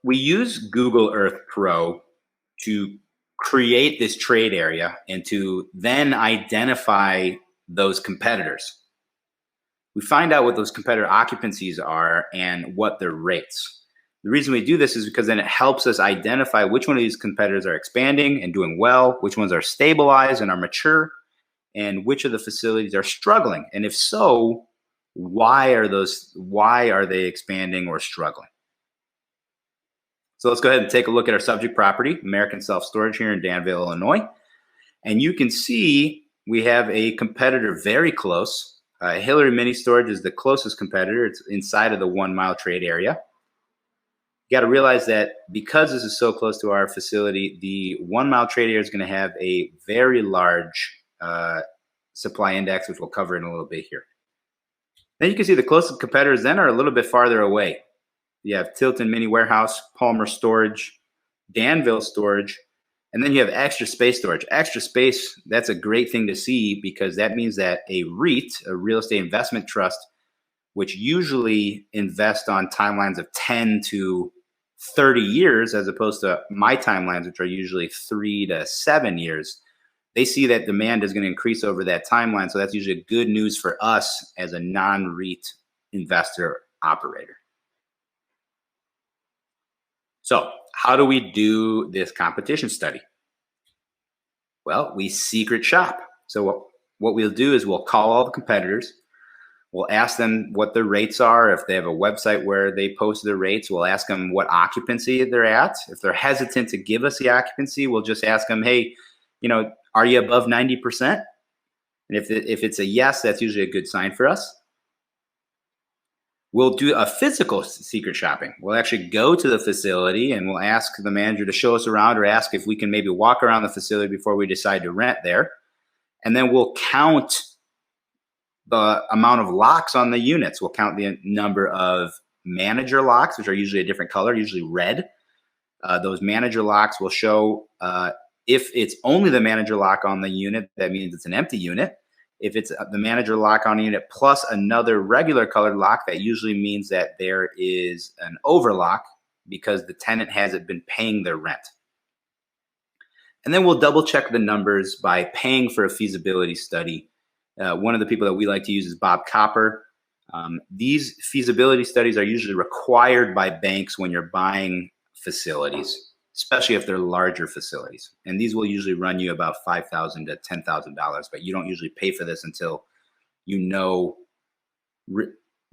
we use Google Earth Pro to create this trade area and to then identify those competitors. We find out what those competitor occupancies are and what their rates. The reason we do this is because then it helps us identify which one of these competitors are expanding and doing well, which ones are stabilized and are mature, and which of the facilities are struggling. And if so, why are they expanding or struggling? So let's go ahead and take a look at our subject property, American Self Storage here in Danville, Illinois. And you can see we have a competitor very close. Hillary Mini Storage is the closest competitor. It's inside of the 1 mile trade area. You got to realize that because this is so close to our facility, the 1 mile trade area is going to have a very large supply index, which we'll cover in a little bit here. Then you can see the closest competitors then are a little bit farther away. You have Tilton Mini Warehouse, Palmer Storage, Danville Storage, and then you have Extra Space Storage. Extra Space, that's a great thing to see because that means that a REIT, a real estate investment trust, which usually invest on timelines of 10 to 30 years, as opposed to my timelines, which are usually 3 to 7 years, they see that demand is going to increase over that timeline. So that's usually good news for us as a non-REIT investor operator. So how do we do this competition study? Well, we secret shop. So what we'll do is we'll call all the competitors. We'll ask them what their rates are. If they have a website where they post their rates, we'll ask them what occupancy they're at. If they're hesitant to give us the occupancy, we'll just ask them, hey, are you above 90%? And if it's a yes, that's usually a good sign for us. We'll do a physical secret shopping. We'll actually go to the facility and we'll ask the manager to show us around or ask if we can maybe walk around the facility before we decide to rent there. And then we'll count the amount of locks on the units. We'll count the number of manager locks, which are usually a different color, usually red. Those manager locks will show if it's only the manager lock on the unit, that means it's an empty unit. If it's the manager lock on a unit plus another regular colored lock, that usually means that there is an overlock because the tenant hasn't been paying their rent. And then we'll double check the numbers by paying for a feasibility study. One of the people that we like to use is Bob Copper. These feasibility studies are usually required by banks when you're buying facilities, especially if they're larger facilities. And these will usually run you about $5,000 to $10,000, but you don't usually pay for this until you know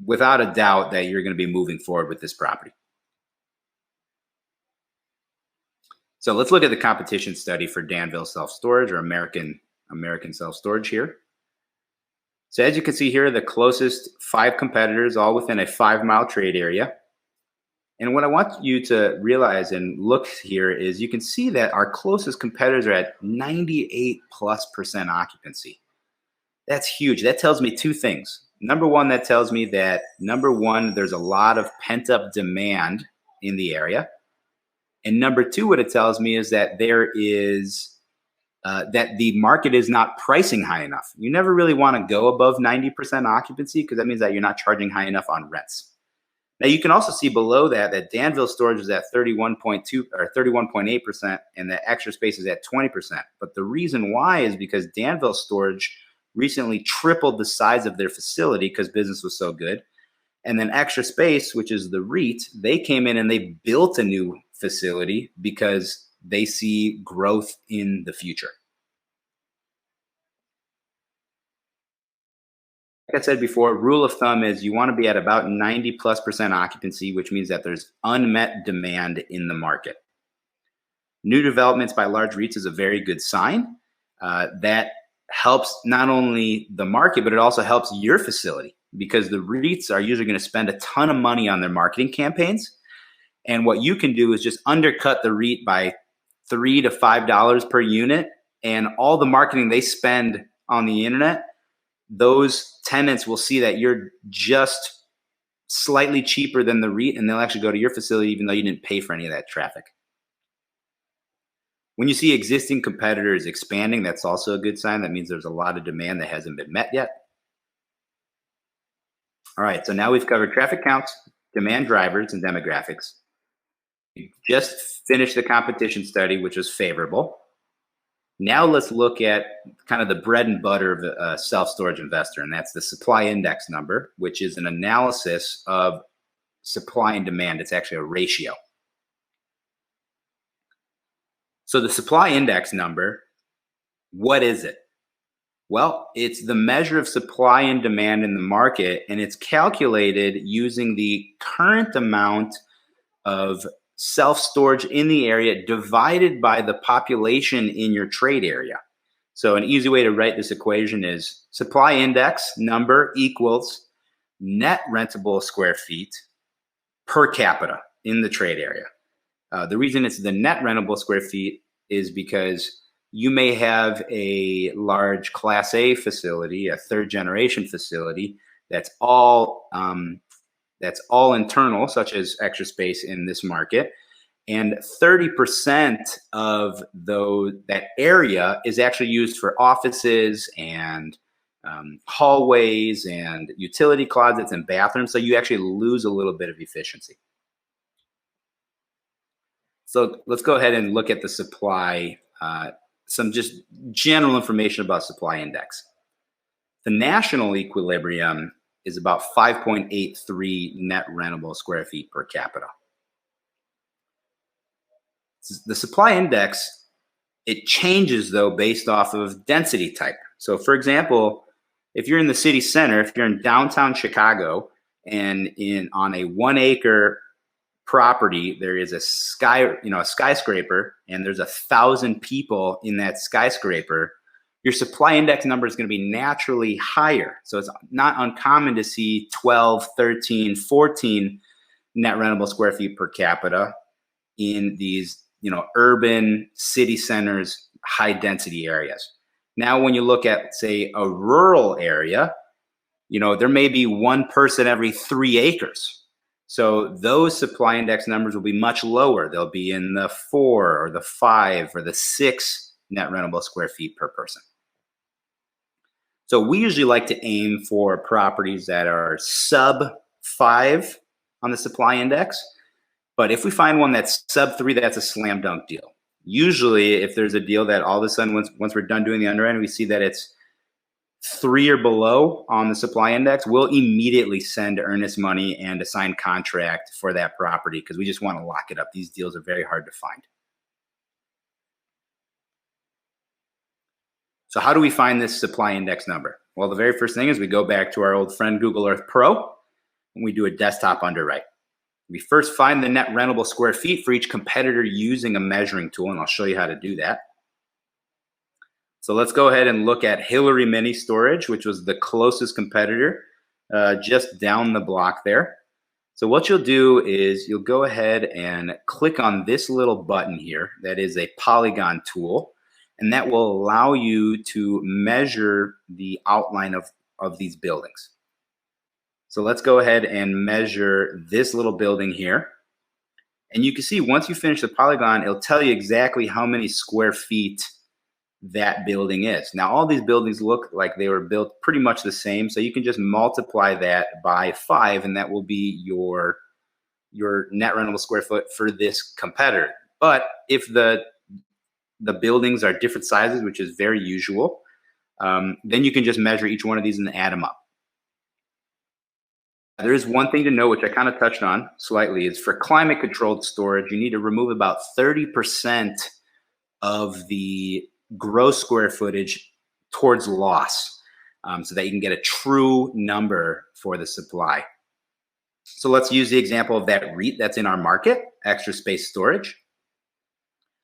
without a doubt that you're going to be moving forward with this property. So let's look at the competition study for Danville Self-Storage or American Self-Storage here. So as you can see here, the closest 5 competitors, all within a 5 mile trade area. And what I want you to realize and look here is you can see that our closest competitors are at 98+% occupancy. That's huge. That tells me 2 things. Number one, that tells me that there's a lot of pent-up demand in the area. And number 2, what it tells me is that there is that the market is not pricing high enough. You never really want to go above 90% occupancy because that means that you're not charging high enough on rents. Now you can also see below that Danville Storage is at 31.2 or 31.8%, and the Extra Space is at 20%. But the reason why is because Danville Storage recently tripled the size of their facility because business was so good. And then Extra Space, which is the REIT, they came in and they built a new facility because they see growth in the future. Like I said before, rule of thumb is you want to be at about 90+% occupancy, which means that there's unmet demand in the market. New developments by large REITs is a very good sign. That helps not only the market, but it also helps your facility because the REITs are usually going to spend a ton of money on their marketing campaigns. And what you can do is just undercut the REIT by $3 to $5 per unit, and all the marketing they spend on the internet, those tenants will see that you're just slightly cheaper than the REIT, and they'll actually go to your facility even though you didn't pay for any of that traffic. When you see existing competitors expanding, that's also a good sign. That means there's a lot of demand that hasn't been met yet. All right, so now we've covered traffic counts, demand drivers, and demographics. We just finished the competition study, which was favorable. Now let's look at kind of the bread and butter of a self-storage investor, and that's the supply index number, which is an analysis of supply and demand. It's actually a ratio. So the supply index number, what is it? Well, it's the measure of supply and demand in the market, and it's calculated using the current amount of self-storage in the area divided by the population in your trade area. So an easy way to write this equation is supply index number equals net rentable square feet per capita in the trade area. The reason it's the net rentable square feet is because you may have a large Class A facility, a third generation facility that's all internal, such as Extra Space in this market, and 30% of that area is actually used for offices and hallways and utility closets and bathrooms. So you actually lose a little bit of efficiency. So let's go ahead and look at the supply, some just general information about supply index. The national equilibrium is about 5.83 net rentable square feet per capita. The supply index, it changes though based off of density type. So for example, if you're in the city center, if you're in downtown Chicago and on a 1 acre property, there is a skyscraper, and there's 1,000 people in that skyscraper, your supply index number is going to be naturally higher. So it's not uncommon to see 12, 13, 14 net rentable square feet per capita in these, urban city centers, high density areas. Now, when you look at, say, a rural area, there may be one person every 3 acres. So those supply index numbers will be much lower. They'll be in the 4 or the 5 or the 6 net rentable square feet per person. So we usually like to aim for properties that are sub 5 on the supply index. But if we find one that's sub 3, that's a slam dunk deal. Usually, if there's a deal that all of a sudden, once we're done doing the underwriting, we see that it's 3 or below on the supply index, we'll immediately send earnest money and a signed contract for that property because we just want to lock it up. These deals are very hard to find. So how do we find this supply index number? Well, the very first thing is we go back to our old friend Google Earth Pro, and we do a desktop underwrite. We first find the net rentable square feet for each competitor using a measuring tool, and I'll show you how to do that. So let's go ahead and look at Hillary Mini Storage, which was the closest competitor just down the block there. So what you'll do is you'll go ahead and click on this little button here that is a polygon tool, and that will allow you to measure the outline of these buildings. So let's go ahead and measure this little building here. And you can see once you finish the polygon, it'll tell you exactly how many square feet that building is. Now, all these buildings look like they were built pretty much the same. So you can just multiply that by 5, and that will be your net rentable square foot for this competitor. But if the buildings are different sizes, which is very usual, then you can just measure each one of these and add them up. There is one thing to know, which I kind of touched on slightly, is for climate controlled storage, you need to remove about 30% of the gross square footage towards loss so that you can get a true number for the supply. So let's use the example of that REIT that's in our market, Extra Space Storage.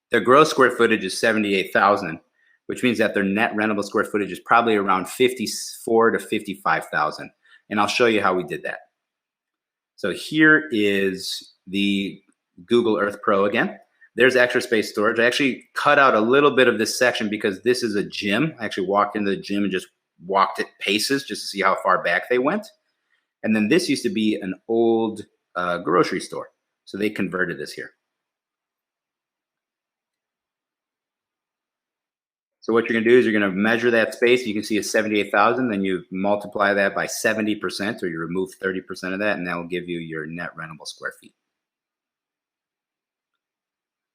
Their gross square footage is 78,000, which means that their net rentable square footage is probably around 54 to 55,000. And I'll show you how we did that. So here is the Google Earth Pro again. There's Extra Space Storage. I actually cut out a little bit of this section because this is a gym. I actually walked into the gym and just walked at paces just to see how far back they went. And then this used to be an old grocery store. So they converted this here. So what you're going to do is you're going to measure that space. You can see it's 78,000. Then you multiply that by 70%, or you remove 30% of that, and that will give you your net rentable square feet.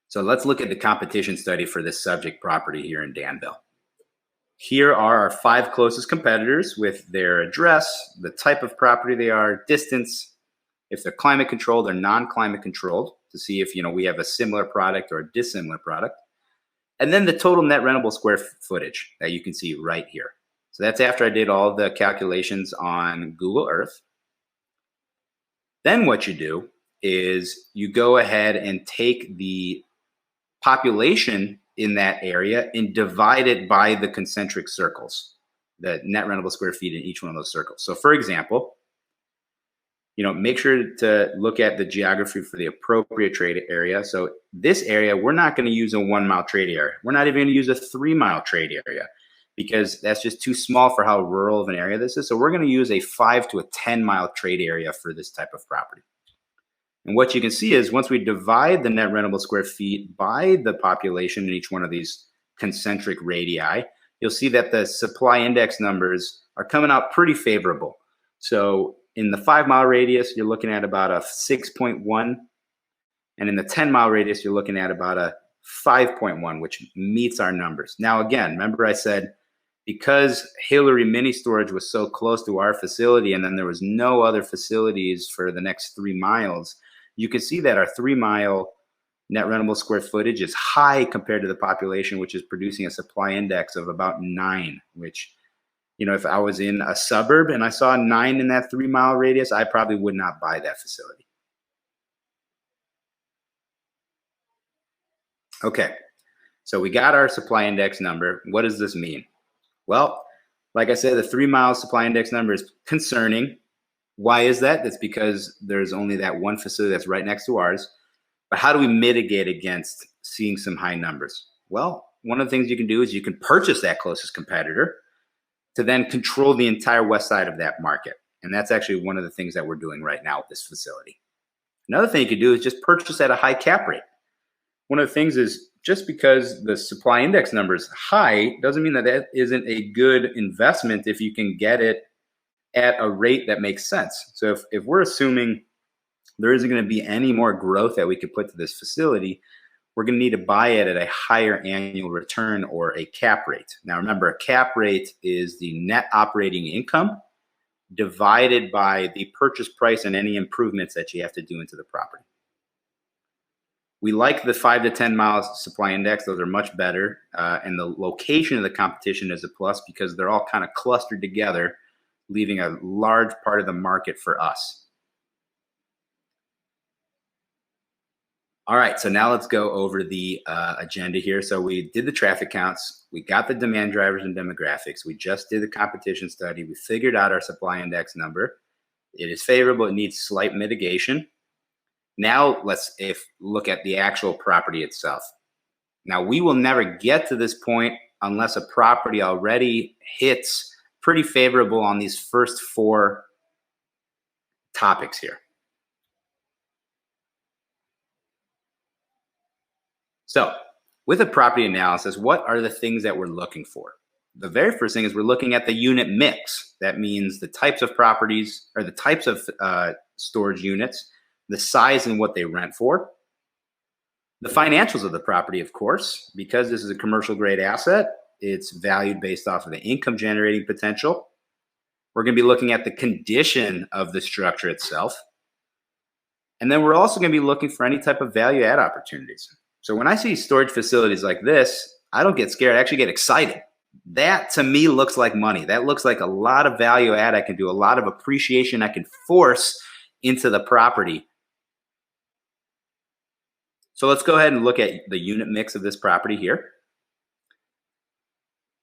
So let's look at the competition study for this subject property here in Danville. Here are our 5 closest competitors with their address, the type of property they are, distance, if they're climate controlled or non-climate controlled, to see if we have a similar product or a dissimilar product. And then the total net rentable square footage that you can see right here. So that's after I did all the calculations on Google Earth. Then what you do is you go ahead and take the population in that area and divide it by the concentric circles, the net rentable square feet in each one of those circles. So for example, make sure to look at the geography for the appropriate trade area. So this area, we're not going to use a 1 mile trade area. We're not even going to use a 3 mile trade area because that's just too small for how rural of an area this is. So we're going to use a 5 to a 10 mile trade area for this type of property. And what you can see is once we divide the net rentable square feet by the population in each one of these concentric radii, you'll see that the supply index numbers are coming out pretty favorable. So in the 5 mile radius, you're looking at about a 6.1. And in the 10 mile radius, you're looking at about a 5.1, which meets our numbers. Now, again, remember I said, because Hillary Mini Storage was so close to our facility and then there was no other facilities for the next 3 miles, you can see that our 3 mile net rentable square footage is high compared to the population, which is producing a supply index of about 9, which, if I was in a suburb and I saw a 9 in that 3 mile radius, I probably would not buy that facility. Okay, so we got our supply index number. What does this mean? Well, like I said, the 3 mile supply index number is concerning. Why is that? That's because there's only that one facility that's right next to ours. But how do we mitigate against seeing some high numbers? Well, one of the things you can do is you can purchase that closest competitor to then control the entire west side of that market. And that's actually one of the things that we're doing right now with this facility. Another thing you could do is just purchase at a high cap rate. One of the things is just because the supply index number is high doesn't mean that that isn't a good investment if you can get it at a rate that makes sense. So if we're assuming there isn't going to be any more growth that we could put to this facility, we're going to need to buy it at a higher annual return or a cap rate. Now remember, a cap rate is the net operating income divided by the purchase price and any improvements that you have to do into the property. We like the 5 to 10 mile supply index. Those are much better. And the location of the competition is a plus because they're all kind of clustered together, leaving a large part of the market for us. All right, so now let's go over the agenda here. So we did the traffic counts. We got the demand drivers and demographics. We just did the competition study. We figured out our supply index number. It is favorable. It needs slight mitigation. Now let's look at the actual property itself. Now we will never get to this point unless a property already hits pretty favorable on these first 4 topics here. So with a property analysis, what are the things that we're looking for? The very first thing is we're looking at the unit mix. That means the types of properties or the types of storage units, the size and what they rent for. The financials of the property, of course, because this is a commercial grade asset, it's valued based off of the income generating potential. We're going to be looking at the condition of the structure itself. And then we're also going to be looking for any type of value add opportunities. So when I see storage facilities like this, I don't get scared. I actually get excited. That to me looks like money. That looks like a lot of value add I can do, a lot of appreciation I can force into the property. So let's go ahead and look at the unit mix of this property here.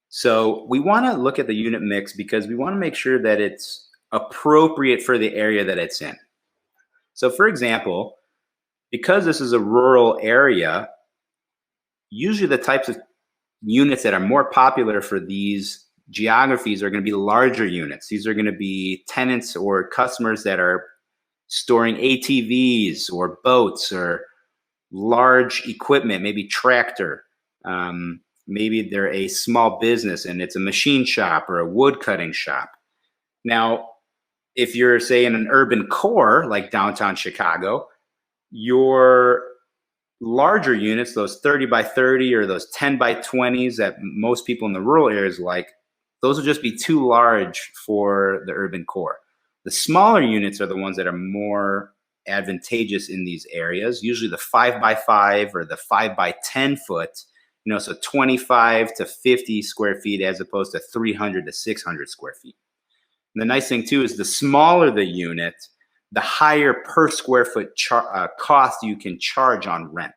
So we want to look at the unit mix because we want to make sure that it's appropriate for the area that it's in. So for example, because this is a rural area, usually the types of units that are more popular for these geographies are going to be larger units. These are going to be tenants or customers that are storing ATVs or boats or large equipment, maybe tractor. Maybe they're a small business and it's a machine shop or a wood cutting shop. Now, if you're, say, in an urban core like downtown Chicago, you're larger units, those 30 by 30 or those 10 by 20s that most people in the rural areas like, those will just be too large for the urban core. The smaller units are the ones that are more advantageous in these areas, usually the 5 by 5 or the 5 by 10 foot, so 25 to 50 square feet as opposed to 300 to 600 square feet. And the nice thing too is the smaller the unit, the higher per square foot cost you can charge on rent.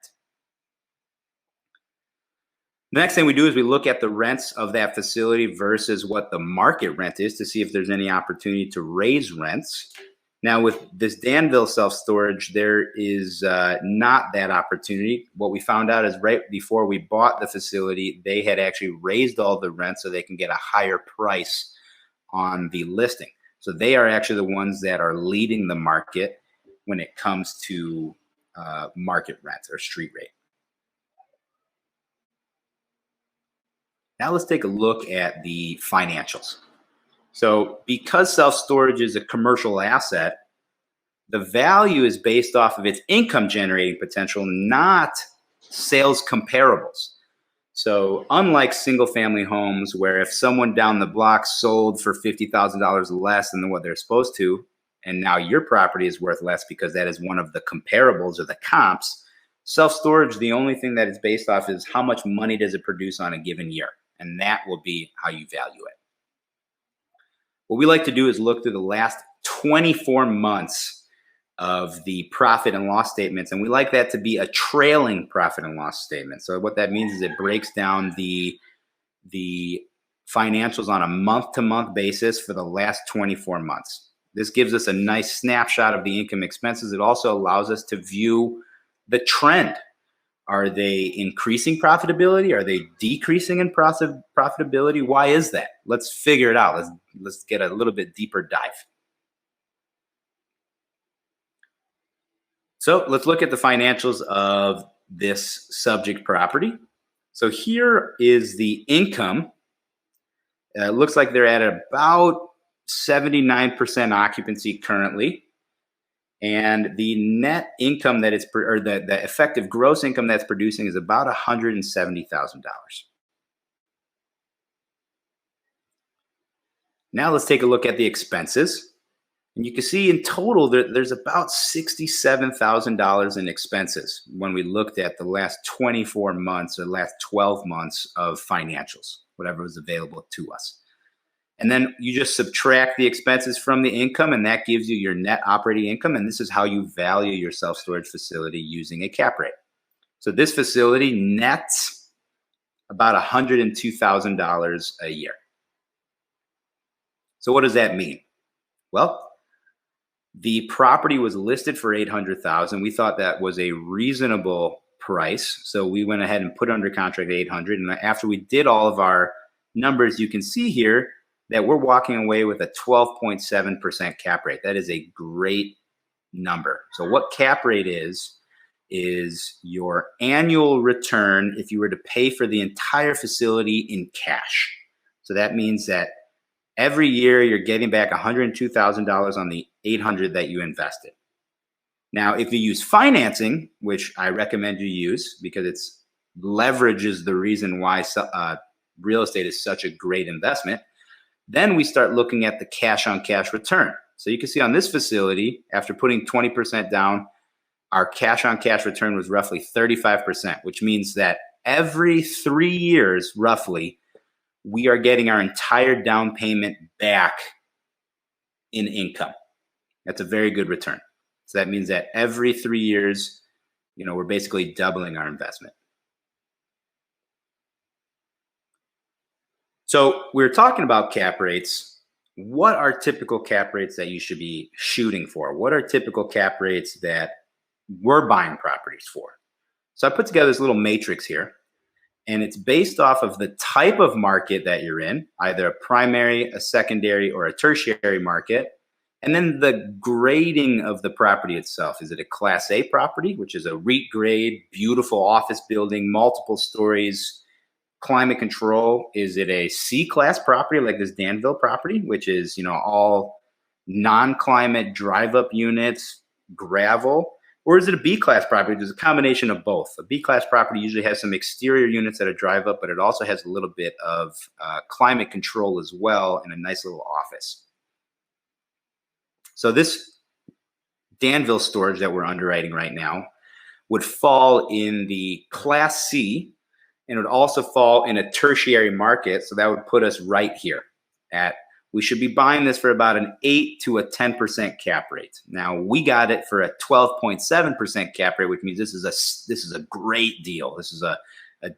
The next thing we do is we look at the rents of that facility versus what the market rent is to see if there's any opportunity to raise rents. Now, with this Danville self-storage, there is not that opportunity. What we found out is right before we bought the facility, they had actually raised all the rent so they can get a higher price on the listing. So they are actually the ones that are leading the market when it comes to market rent or street rate. Now let's take a look at the financials. So because self-storage is a commercial asset, the value is based off of its income generating potential, not sales comparables. So unlike single family homes where if someone down the block sold for $50,000 less than what they're supposed to, and now your property is worth less because that is one of the comparables or the comps, self-storage, the only thing that it's based off is how much money does it produce on a given year. And that will be how you value it. What we like to do is look through the last 24 months of the profit and loss statements. And we like that to be a trailing profit and loss statement. So what that means is it breaks down the financials on a month-to-month basis for the last 24 months. This gives us a nice snapshot of the income expenses. It also allows us to view the trend. Are they increasing profitability? Are they decreasing in profitability? Why is that? Let's figure it out. Let's get a little bit deeper dive. So let's look at the financials of this subject property. So here is the income. It looks like they're at about 79% occupancy currently. And the net income that it's, or the effective gross income that's producing is about $170,000. Now let's take a look at the expenses. And you can see in total, there's about $67,000 in expenses when we looked at the last 24 months or last 12 months of financials, whatever was available to us. And then you just subtract the expenses from the income, and that gives you your net operating income. And this is how you value your self-storage facility using a cap rate. So this facility nets about $102,000 a year. So what does that mean? Well, the property was listed for $800,000. We thought that was a reasonable price. So we went ahead and put under contract at $800,000. And after we did all of our numbers, you can see here that we're walking away with a 12.7% cap rate. That is a great number. So what cap rate is your annual return if you were to pay for the entire facility in cash. So that means that every year you're getting back $102,000 on the $800,000 that you invested. Now, if you use financing, which I recommend you use because it's leverage is the reason why real estate is such a great investment, then we start looking at the cash on cash return. So you can see on this facility, after putting 20% down, our cash on cash return was roughly 35%, which means that every 3 years, roughly, we are getting our entire down payment back in income. That's a very good return. So that means that every 3 years, we're basically doubling our investment. So we're talking about cap rates. What are typical cap rates that you should be shooting for? What are typical cap rates that we're buying properties for? So I put together this little matrix here, and it's based off of the type of market that you're in, either a primary, a secondary, or a tertiary market, and then the grading of the property itself. Is it a Class A property, which is a REIT grade, beautiful office building, multiple stories, climate control? Is it a C-class property like this Danville property, which is, all non-climate drive-up units, gravel? Or is it a B-class property, which is a combination of both? A B-class property usually has some exterior units that are drive up, but it also has a little bit of climate control as well and a nice little office. So this Danville storage that we're underwriting right now would fall in the Class C, and it would also fall in a tertiary market. So that would put us right here at, we should be buying this for about an 8 to a 10% cap rate. Now we got it for a 12.7% cap rate, which means this is a great deal. This is a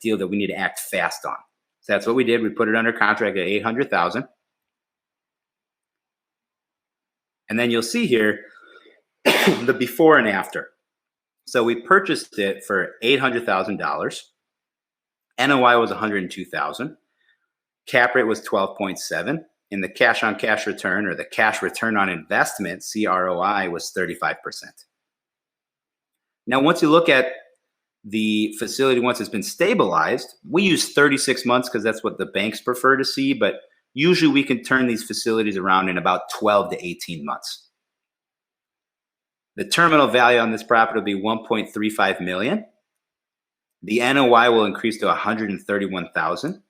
deal that we need to act fast on. So that's what we did. We put it under contract at $800,000. And then you'll see here the before and after. So we purchased it for $800,000. NOI was $102,000. Cap rate was 12.7, and the cash on cash return, or the cash return on investment, CROI, was 35%. Now, once you look at the facility, once it's been stabilized, we use 36 months because that's what the banks prefer to see, but usually we can turn these facilities around in about 12 to 18 months. The terminal value on this property will be $1.35 million. The NOI will increase to $131,000.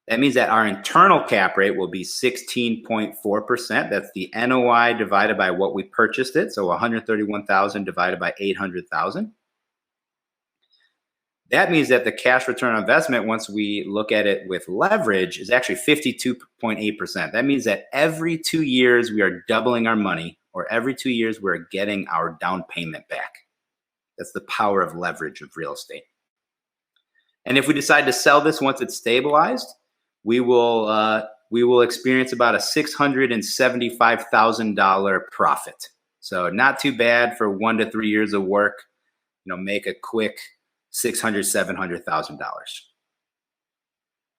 That means that our internal cap rate will be 16.4%. That's the NOI divided by what we purchased it. So $131,000 divided by $800,000. That means that the cash return on investment, once we look at it with leverage, is actually 52.8%. That means that every 2 years we are doubling our money, or every 2 years we're getting our down payment back. That's the power of leverage of real estate. And if we decide to sell this once it's stabilized, we will experience about a $675,000 profit. So not too bad for 1 to 3 years of work. Make a quick $600,000, $700,000.